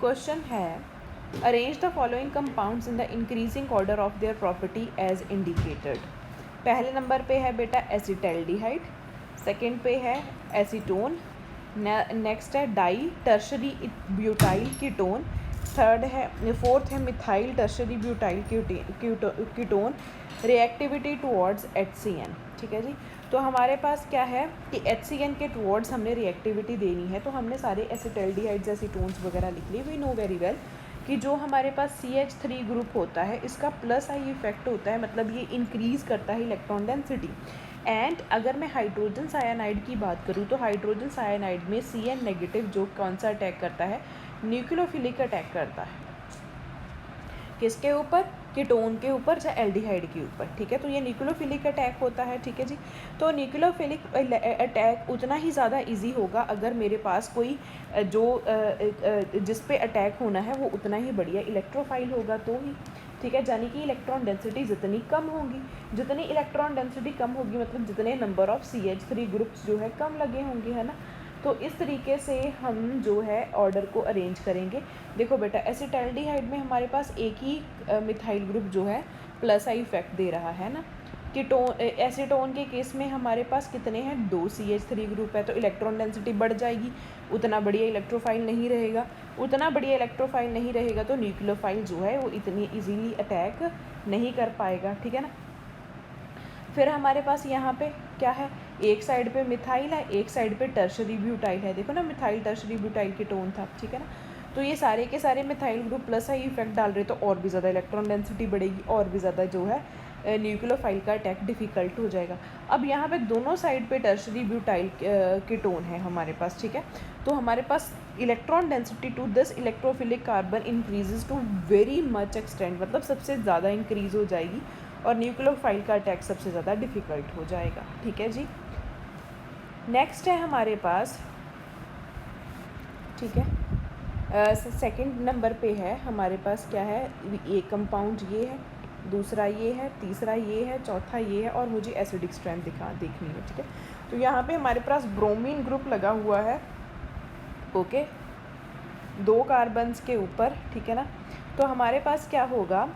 Question है arrange the following compounds in the increasing order of their property as indicated. पहले नंबर पे है बेटा एसिटैल्डिहाइड, सेकंड पे है एसीटोन, नेक्स्ट है di tertiary butyl ketone, third है फोर्थ है methyl tertiary butyl ketone, reactivity towards HCN। ठीक है जी। तो हमारे पास क्या है कि HCN के टुवर्ड्स हमने रिएक्टिविटी देनी है, तो हमने सारे एसिटैल्डिहाइड्स एसीटोन्स वगैरह लिख लिए। वी नो वेरी वेल कि जो हमारे पास CH3 ग्रुप होता है इसका प्लस आई इफेक्ट होता है, मतलब ये इंक्रीज़ करता है इलेक्ट्रॉन डेंसिटी। एंड अगर मैं हाइड्रोजन साइनाइड की बात करूँ तो हाइड्रोजन साइनाइड में CN नेगेटिव जो कौन सा अटैक करता है, न्यूक्लियोफिलिक अटैक करता है। किसके ऊपर? कीटोन के ऊपर या एल्डिहाइड के ऊपर। ठीक है, तो ये न्यूक्लियोफिलिक अटैक होता है। ठीक है जी। तो न्यूक्लियोफिलिक अटैक उतना ही ज़्यादा इजी होगा अगर मेरे पास कोई जो जिस पे अटैक होना है वो उतना ही बढ़िया इलेक्ट्रोफाइल होगा तो ही। ठीक है, यानी कि इलेक्ट्रॉन डेंसिटी जितनी कम होगी, जितनी इलेक्ट्रॉन डेंसिटी कम होगी मतलब जितने नंबर ऑफ CH3 ग्रुप्स जो है कम लगे होंगे, है ना। तो इस तरीके से हम जो है ऑर्डर को अरेंज करेंगे। देखो बेटा एसिटैल्डिहाइड में हमारे पास एक ही मिथाइल ग्रुप जो है प्लस आई इफेक्ट दे रहा है ना। कीटोन एसीटोन के केस में हमारे पास कितने हैं? 2 CH3 ग्रुप है, तो इलेक्ट्रॉन डेंसिटी बढ़ जाएगी, उतना बढ़िया इलेक्ट्रोफाइल नहीं रहेगा। उतना बढ़िया इलेक्ट्रोफाइल नहीं रहेगा तो न्यूक्लियोफाइल जो है वो इतनी इजीली अटैक नहीं कर पाएगा। ठीक है ना। फिर हमारे पास यहाँ पे क्या है, एक साइड पे मिथाइल है, एक साइड पे टर्शरी ब्यूटाइल है। देखो ना, मिथाइल टर्शरी ब्यूटाइल कीटोन था। ठीक है ना। तो ये सारे के सारे methyl group plus I effect डाल रहे, तो और भी ज़्यादा इलेक्ट्रॉन डेंसिटी बढ़ेगी, और भी ज़्यादा जो है न्यूक्लियोफाइल का अटैक डिफ़िकल्ट हो जाएगा। अब यहाँ पे दोनों साइड पे टर्शरी ब्यूटाइल कीटोन है हमारे पास। ठीक है, तो हमारे पास electron density to this electrophilic carbon increases to very much extent, मतलब सबसे ज़्यादा इंक्रीज़ हो जाएगी और न्यूक्लियोफाइल का अटैक सबसे ज़्यादा डिफ़िकल्ट हो जाएगा। ठीक है जी। नेक्स्ट है हमारे पास, ठीक है, सेकंड नंबर पे है हमारे पास क्या है, एक कंपाउंड ये है, दूसरा ये है, तीसरा ये है, चौथा ये है, और मुझे एसिडिक स्ट्रेंथ देखनी है। ठीक है, तो यहाँ पे हमारे पास ब्रोमीन ग्रुप लगा हुआ है, ओके, 2 कार्बन्स के ऊपर। ठीक है ना। तो हमारे पास क्या होगा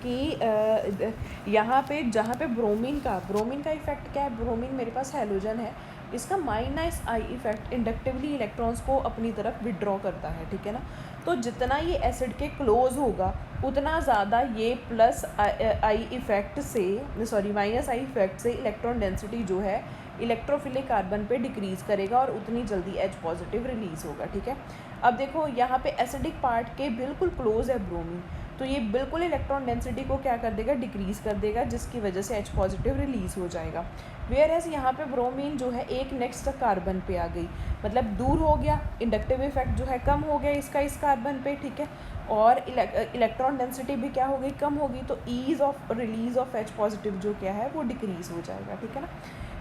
कि यहाँ पे जहाँ पे ब्रोमीन का इफेक्ट क्या है, ब्रोमीन मेरे पास हैलोजन है, इसका minus I effect inductively electrons को अपनी तरफ विड्रॉ करता है। ठीक है ना। तो जितना ये एसिड के क्लोज होगा उतना ज़्यादा ये प्लस आई इफेक्ट से माइनस आई इफेक्ट से इलेक्ट्रॉन डेंसिटी जो है इलेक्ट्रोफिलिक कार्बन पे डिक्रीज़ करेगा और उतनी जल्दी H पॉजिटिव रिलीज़ होगा। ठीक है। अब देखो यहाँ पे एसिडिक पार्ट के बिल्कुल क्लोज है ब्रोमीन, तो ये बिल्कुल इलेक्ट्रॉन डेंसिटी को क्या कर देगा, डिक्रीज़ कर देगा, जिसकी वजह से H पॉजिटिव रिलीज़ हो जाएगा। वेयर एज यहाँ पे ब्रोमीन जो है एक नेक्स्ट कार्बन पे आ गई, मतलब दूर हो गया, इंडक्टिव इफेक्ट जो है कम हो गया इसका इस कार्बन पे। ठीक है, और इलेक्ट्रॉन डेंसिटी भी क्या हो गई, कम होगी, तो ease of release of H positive जो क्या है वो डिक्रीज़ हो जाएगा। ठीक है ना।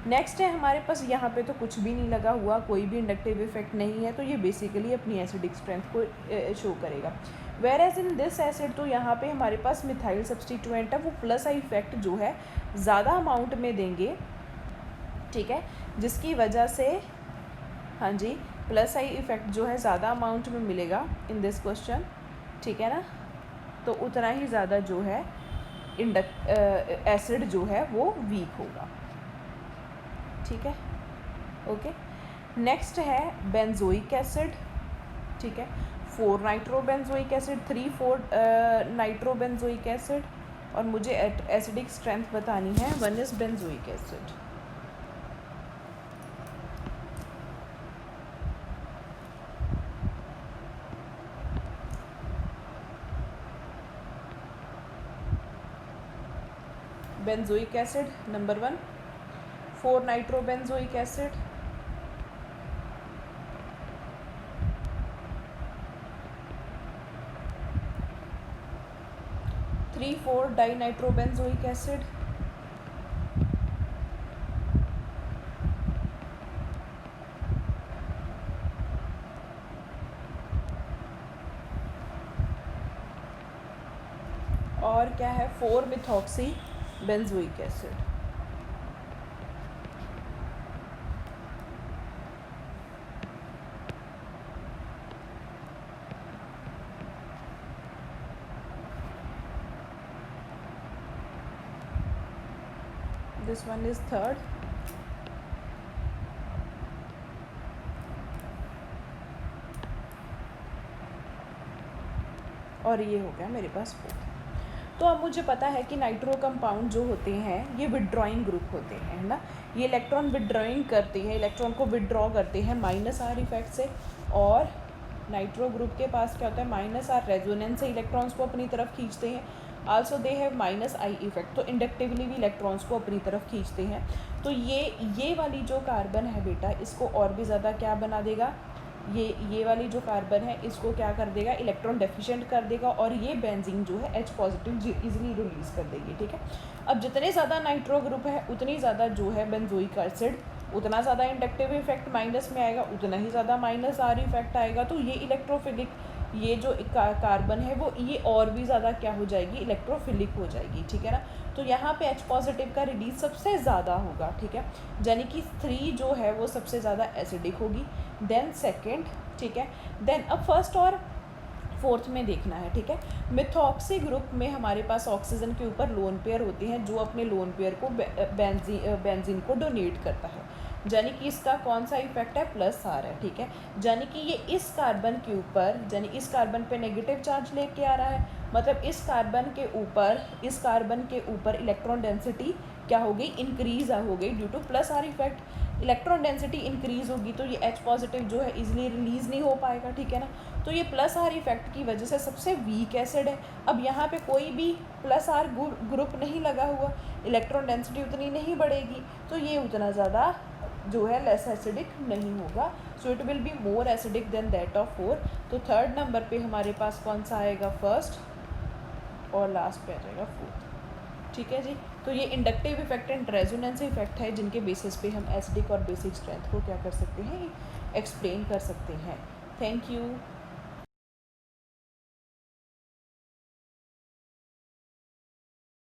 नेक्स्ट है हमारे पास यहाँ पे तो कुछ भी नहीं लगा हुआ, कोई भी इंडक्टिव इफेक्ट नहीं है, तो ये बेसिकली अपनी एसिडिक स्ट्रेंथ को शो करेगा। Whereas in this acid, तो यहाँ पे हमारे पास मिथाइल सब्सटीट्यूएंट है, वो प्लस आई इफेक्ट जो है ज़्यादा अमाउंट में देंगे। ठीक है, जिसकी वजह से, हाँ जी, प्लस आई इफेक्ट जो है ज़्यादा अमाउंट में मिलेगा इन दिस क्वेश्चन। ठीक है ना। तो उतना ही ज़्यादा जो है एसिड जो है वो वीक होगा। ठीक है, ओके। नेक्स्ट है बेंजोइक एसिड। ठीक है, 4 नाइट्रोबेंजोइक एसिड, 3,4 नाइट्रोबेंजोइक एसिड, और मुझे एसिडिक स्ट्रेंथ बतानी है 1 is benzoic acid. Benzoic acid number 1, 4 nitrobenzoic acid, 3,4 dinitrobenzoic acid, और क्या है 4 methoxy benzoic acid. This one is third, और ये हो गया मेरे पास फोर्थ। तो अब मुझे पता है कि नाइट्रो कंपाउंड जो होते हैं ये विड्रॉइंग ग्रुप होते हैं, है ना। ये इलेक्ट्रॉन विड्रॉइंग करते हैं, इलेक्ट्रॉन को विड्रॉ करते हैं माइनस आर इफेक्ट से, और नाइट्रो ग्रुप के पास क्या होता है, माइनस आर रेजोनेंस से इलेक्ट्रॉन्स को अपनी तरफ खींचते हैं। Also they have minus I effect, तो इंडक्टिवली भी इलेक्ट्रॉन्स को अपनी तरफ खींचते हैं। तो ये वाली जो कार्बन है बेटा, इसको और भी ज़्यादा क्या बना देगा, ये वाली जो कार्बन है इसको क्या कर देगा, इलेक्ट्रॉन डेफिशिएंट कर देगा, और ये बेंजीन जो है H पॉजिटिव इजीली रिलीज़ कर देगी, ठीक है। अब जितने ज़्यादा नाइट्रो ग्रुप है उतनी ज़्यादा जो है बेंजोइक एसिड, उतना ज़्यादा इंडक्टिव इफेक्ट माइनस में आएगा, उतना ही ज़्यादा माइनस आर इफेक्ट आएगा। तो ये इलेक्ट्रोफिलिक, ये जो कार्बन है वो ये और भी ज़्यादा क्या हो जाएगी, इलेक्ट्रोफिलिक हो जाएगी, ठीक है ना। तो यहाँ पे H पॉजिटिव का रिलीज सबसे ज़्यादा होगा, ठीक है, यानी कि 3 जो है वो सबसे ज़्यादा एसिडिक होगी, देन सेकेंड, ठीक है, देन अब फर्स्ट और फोर्थ में देखना है, ठीक है। मिथॉक्सी ग्रुप में हमारे पास ऑक्सीजन के ऊपर लोन पेयर होते हैं जो अपने लोन पेयर को बेंजीन को डोनेट करता है, यानी कि इसका कौन सा इफेक्ट है, प्लस आर है, ठीक है। यानी कि ये इस कार्बन के ऊपर, यानी इस कार्बन पे नेगेटिव चार्ज लेके आ रहा है, मतलब इस कार्बन के ऊपर इलेक्ट्रॉन डेंसिटी क्या हो गई, इंक्रीज हो गई due two plus are effect. Electron density increase होगी तो ये H पॉजिटिव जो है इजीली रिलीज़ नहीं हो पाएगा, ठीक है ना। तो ये प्लस आर इफेक्ट की वजह से सबसे वीक एसिड है। अब यहाँ पे कोई भी प्लस आर ग्रुप नहीं लगा हुआ, इलेक्ट्रॉन डेंसिटी उतनी नहीं बढ़ेगी, तो ये उतना ज़्यादा जो है लेस एसिडिक नहीं होगा, so it will be more acidic then that of 4। तो थर्ड नंबर पे हमारे पास कौन सा आएगा, फर्स्ट, और लास्ट पे आ जाएगा फोर्थ, ठीक है जी। तो ये inductive effect and resonance effect है जिनके बेसिस पे हम एसिडिक और बेसिक स्ट्रेंथ को क्या कर सकते हैं, एक्सप्लेन कर सकते हैं। Thank you.